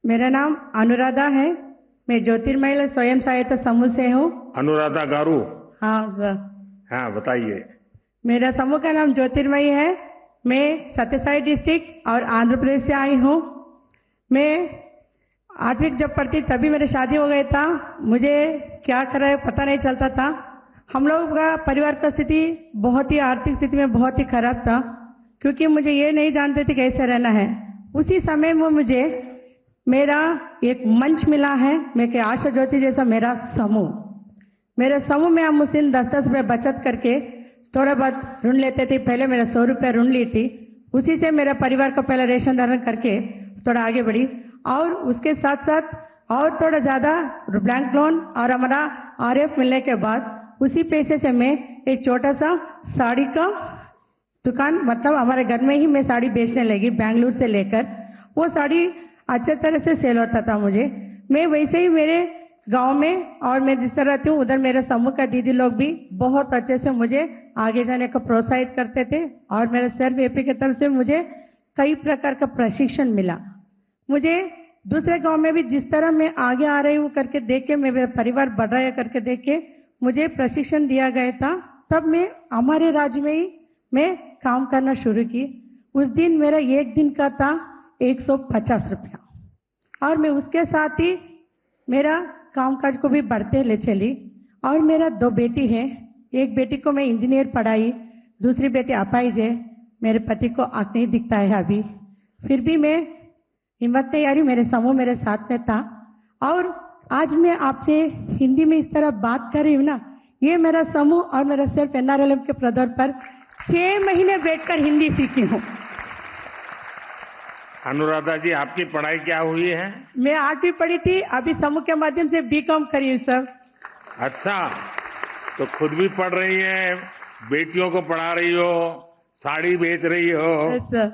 मेरा नाम अनुराधा है। मैं ज्योतिर्मय स्वयं सहायता समूह से हूँ। अनुराधा गारू। हाँ सर। हाँ, बताइए। मेरा समूह का नाम ज्योतिर्मय है। मैं सत्यसाई डिस्ट्रिक्ट और आंध्र प्रदेश से आई हूँ। मैं 8वीं जब पढ़ती तभी मेरी शादी हो गई था। मुझे क्या करे पता नहीं चलता था। हम लोग का परिवार का स्थिति बहुत ही आर्थिक स्थिति में बहुत ही खराब था, क्योंकि मुझे ये नहीं जानते थे कैसे रहना है। उसी समय में मुझे मेरा एक मंच मिला है, मैं के आशा ज्योति जैसा मेरा समूह। मेरे समूह में हम मुस्लिम 10-10 रुपये बचत करके थोड़ा बहुत ऋण लेते थे। पहले मेरा 100 रुपये ऋण ली थी, उसी से मेरा परिवार को पहले रेशन धारण करके थोड़ा आगे बढ़ी। और उसके साथ साथ और थोड़ा ज़्यादा बैंक लोन और हमारा RF मिलने के बाद उसी पैसे से मैं एक छोटा सा साड़ी का दुकान, मतलब हमारे घर में ही मैं साड़ी बेचने लगी बेंगलुरु से लेकर। वो साड़ी अच्छे तरह से सेल होता था मुझे। मैं वैसे ही मेरे गांव में और मैं जिस तरह रहती हूँ उधर मेरे समूह का दीदी लोग भी बहुत अच्छे से मुझे आगे जाने को प्रोत्साहित करते थे। और मेरे सर एपी की तरफ से मुझे कई प्रकार का प्रशिक्षण मिला। मुझे दूसरे गांव में भी जिस तरह मैं आगे आ रही हूँ करके देख के, मेरा परिवार बढ़ रहा है करके देख के मुझे प्रशिक्षण दिया गया था। तब मैं हमारे राज्य में ही मैं काम करना शुरू की। उस दिन मेरा एक दिन का था 150 रुपया, और मैं उसके साथ ही मेरा कामकाज को भी बढ़ते ले चली। और मेरा 2 बेटी है। एक बेटी को मैं इंजीनियर पढ़ाई, दूसरी बेटी अपाहिज है। मेरे पति को आँख नहीं दिखता है अभी, फिर भी मैं हिम्मत नहीं आ रही, मेरे समूह मेरे साथ में था। और आज मैं आपसे हिंदी में इस तरह बात कर रही हूँ ना, ये मेरा समूह और मेरा सिर्फ NRLM के प्रदर पर 6 महीने बैठकर हिंदी सीखी हूँ। अनुराधा जी, आपकी पढ़ाई क्या हुई है? मैं 8वीं पढ़ी थी, अभी समूह के माध्यम से BCom करी हूँ सर। अच्छा, तो खुद भी पढ़ रही है, बेटियों को पढ़ा रही हो, साड़ी बेच रही हो। सर,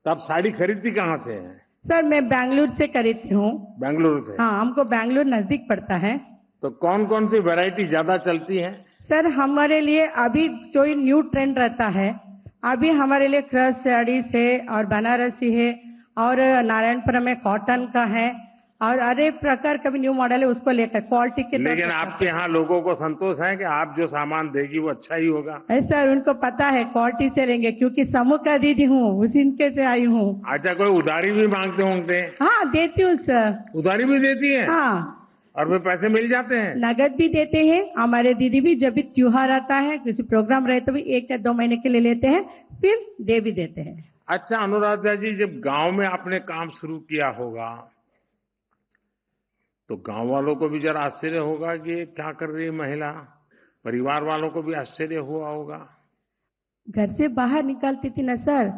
तब साड़ी खरीदती कहाँ से है? सर मैं बेंगलुरु से खरीदती हूँ। बेंगलुरु से? हाँ, हमको बेंगलुरु नजदीक पड़ता है। तो कौन कौन सी वैरायटी ज्यादा चलती है? सर हमारे लिए अभी जो न्यू ट्रेंड रहता है, अभी हमारे लिए क्रश साड़ीज है और बनारसी है और नारायणपुरम में कॉटन का है और अरे प्रकार का भी न्यू मॉडल है, उसको लेकर क्वालिटी के। लेकिन आपके यहाँ लोगों को संतोष है कि आप जो सामान देगी वो अच्छा ही होगा? सर उनको पता है क्वालिटी से लेंगे, क्योंकि समूह का दीदी हूँ, उसी इनके से आई हूँ। अच्छा, कोई उधारी भी मांगते होंगे? हाँ देती हूँ सर। उधारी भी देती है? हाँ, और वे पैसे मिल जाते हैं? नगद भी देते हैं। हमारे दीदी भी जब भी त्योहार आता है, किसी प्रोग्राम रहे तो भी 1 या 2 महीने के लिए लेते हैं, फिर दे भी देते हैं। अच्छा अनुराधा जी, जब गांव में आपने काम शुरू किया होगा तो गांव वालों को भी जरा आश्चर्य होगा कि ये क्या कर रही है महिला, परिवार वालों को भी आश्चर्य हुआ होगा। घर से बाहर निकलती थी ना सर,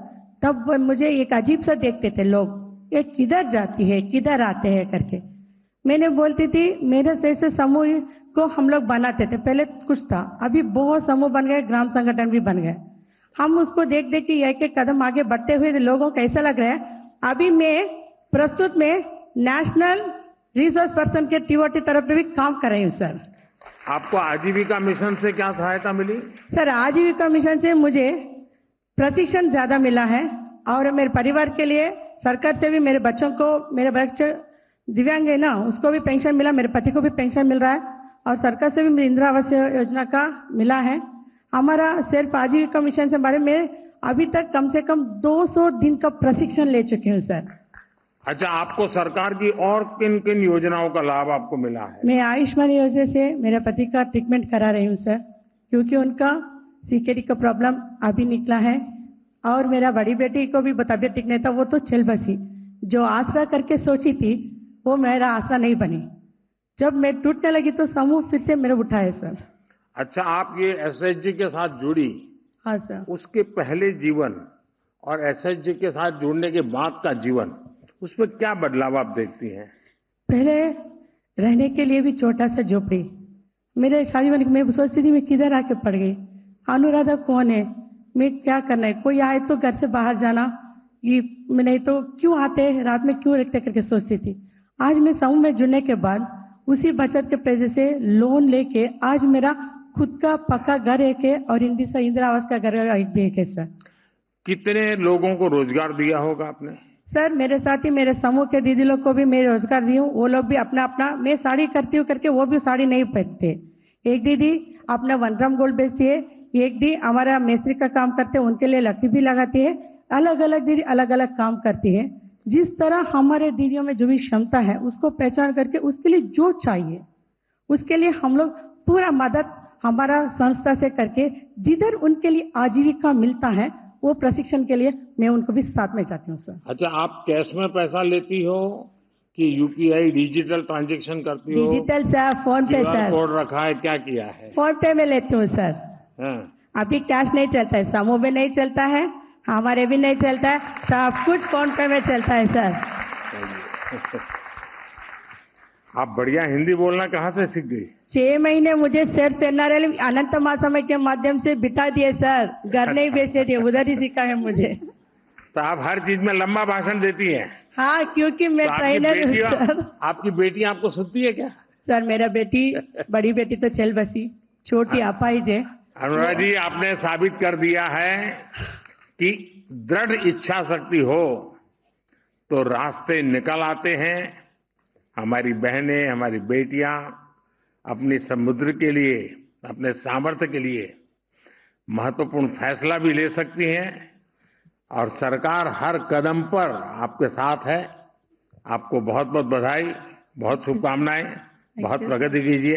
तब वो मुझे एक अजीब सा देखते थे लोग, ये किधर जाती है किधर आते हैं करके। मैंने बोलती थी मेरे जैसे समूह को हम लोग बनाते थे, पहले कुछ था, अभी बहुत समूह बन गए, ग्राम संगठन भी बन गए। हम उसको देख देख के एक एक कदम आगे बढ़ते हुए लोगों को ऐसा लग रहा है। अभी मैं प्रस्तुत में नेशनल रिसोर्स पर्सन के TOT तरफ पे भी काम कर रही हूँ सर। आपको आजीविका मिशन से क्या सहायता मिली? सर आजीविका मिशन से मुझे प्रशिक्षण ज्यादा मिला है और मेरे परिवार के लिए सरकार से भी मेरे बच्चों को, मेरे बच्चे दिव्यांग है ना, उसको भी पेंशन मिला, मेरे पति को भी पेंशन मिल रहा है और सरकार से भी मेरी इंदिरा आवास योजना का मिला है। हमारा सिर्फ आजीविका मिशन से बारे में अभी तक कम से कम 200 दिन का प्रशिक्षण ले चुकी हूँ सर। अच्छा, आपको सरकार की और किन किन योजनाओं का लाभ आपको मिला है? मैं आयुष्मान योजना से मेरे पति का ट्रीटमेंट करा रही हूँ सर, क्योंकि उनका CKD का प्रॉब्लम अभी निकला है। और मेरा बड़ी बेटी को भी तबियत ठीक नहीं था, वो तो चल बसी। जो आसरा करके सोची थी वो मेरा आसरा नहीं बनी। जब मैं टूटने लगी तो समूह फिर से मेरे उठाए सर। अच्छा, आप ये SHG के साथ जुड़ी? हाँ सर। उसके पहले जीवन और SHG के साथ जुड़ने के बाद का जीवन, उसमें क्या बदलाव आप देखती हैं? पहले रहने के लिए भी छोटा सा झोपड़ी, मेरे शादी में मैं सोचती थी मैं किधर आके पड़ गई, अनुराधा कौन है, मैं क्या करना है, कोई आए तो घर से बाहर जाना, ये नहीं तो क्यों आते हैं, रात में क्यों रखते करके सोचती थी। आज मैं समूह में जुड़ने के बाद उसी बचत के पैसे से लोन लेके आज मेरा खुद का पक्का घर एक है और इंदिरा आवास का घर एक भी एक है सर। कितने लोगों को रोजगार दिया होगा आपने? सर मेरे साथ ही मेरे समूह के दीदी लोग को भी मैं रोजगार दी हूँ। वो लोग भी अपना अपना, मैं साड़ी करती हूँ करके वो भी साड़ी नहीं पहनते। एक दीदी अपना 1 ग्राम गोल्ड बेचती है, एक दी हमारा मिस्त्री का काम करते हैं, उनके लिए लट्ठी भी लगाती है। अलग अलग दीदी अलग अलग काम करती है। जिस तरह हमारे दीदियों में जो भी क्षमता है उसको पहचान करके उसके लिए जो चाहिए उसके लिए हम लोग पूरा मदद हमारा संस्था से करके जिधर उनके लिए आजीविका मिलता है वो प्रशिक्षण के लिए मैं उनको भी साथ में जाती हूँ सर। अच्छा, आप कैश में पैसा लेती हो कि यूपीआई डिजिटल ट्रांजैक्शन करती हो? डिजिटल सर, फोन पे क्यूआर सर। कोड रखा है, क्या किया है? फोन पे में लेती हूँ सर। हाँ। अभी कैश नहीं चलता है, समूह में नहीं चलता है, हमारे भी नहीं चलता है, सब कुछ फोन पे में चलता है सर। आप बढ़िया हिंदी बोलना कहाँ से सीख गई? 6 महीने मुझे सर एनआरएल अनंत महासमय के माध्यम से बिठा दिए सर, घर नहीं बेचते थे, उधर ही सीखा है मुझे। तो आप हर चीज में लंबा भाषण देती हैं? हाँ, क्योंकि मैं तो ट्रेनर हूँ सर। आपकी बेटी आपको सुनती है क्या? सर मेरा बेटी, बड़ी बेटी तो चल बसी, छोटी अपाहिज है। अनुराधा जी, आपने साबित कर दिया है कि दृढ़ इच्छा शक्ति हो तो रास्ते निकल आते हैं। हमारी बहनें, हमारी बेटियां अपनी समुद्र के लिए, अपने सामर्थ्य के लिए महत्वपूर्ण फैसला भी ले सकती हैं और सरकार हर कदम पर आपके साथ है। आपको बहुत बहुत बधाई, बहुत शुभकामनाएं, बहुत प्रगति कीजिए।